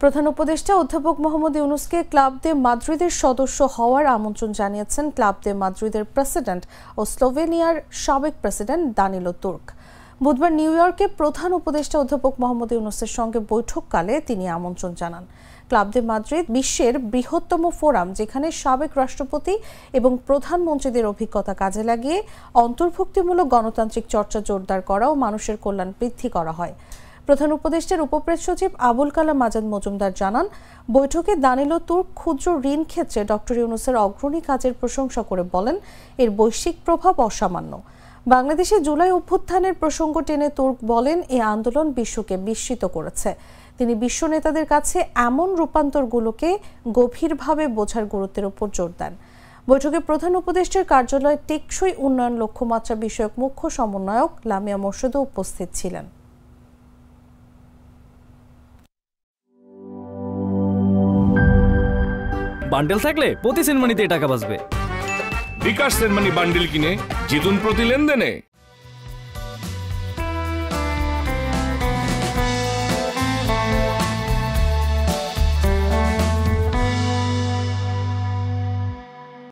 প্রধান উপদেষ্টা অধ্যাপক মোহাম্মদ ইউনূসকে ক্লাব দে মাদ্রিদের সদস্য হওয়ার আমন্ত্রণ জানিয়েছেন ক্লাব দে মাদ্রিদের প্রেসিডেন্ট ও স্লোভেনিয়ার সাবেক প্রেসিডেন্ট দানিলো তুর্ক। বুধবার নিউ ইয়র্কে প্রধান উপদেষ্টা অধ্যাপক মোহাম্মদ ইউনূসের সঙ্গে বৈঠককালে তিনি আমন্ত্রণ জানান। ক্লাব দে মাদ্রিদ বিশ্বের বৃহত্তম ফোরাম, যেখানে সাবেক রাষ্ট্রপতি এবং প্রধানমন্ত্রীদের অভিজ্ঞতা কাজে লাগিয়ে অন্তর্ভুক্তিমূলক গণতান্ত্রিক চর্চা জোরদার করা ও মানুষের কল্যাণ বৃদ্ধি করা হয়। প্রধান উপদেষ্টার উপপ্রেস সচিব আবুল কালাম আজাদ মজুমদার জানান, বৈঠকে দানিলো তুর্ক ক্ষুদ্র ঋণ ক্ষেত্রে ডক্টর ইউনূসের অগ্রণী কাজের প্রশংসা করে বলেন, এর বৈশ্বিক প্রভাব অসামান্য। বাংলাদেশে জুলাই অভ্যুত্থানের প্রসঙ্গ টেনে তুর্ক বলেন, এই আন্দোলন বিশ্বকে বিস্মিত করেছে। তিনি বিশ্ব নেতাদের কাছে এমন রূপান্তরগুলোকে গভীরভাবে বোঝার গুরুত্বের উপর জোর দেন। বৈঠকে প্রধান উপদেষ্টার কার্যালয়ে টেকসই উন্নয়ন লক্ষ্যমাত্রা বিষয়ক মুখ্য সমন্বয়ক লামিয়া মোর্শেদও উপস্থিত ছিলেন। বান্ডেল থাকলে প্রতি সেনমানিতে টাকা বাঁচবে। বিকাশ সেনমানি বান্ডেল কিনে জিতুন প্রতি লেনদেনে।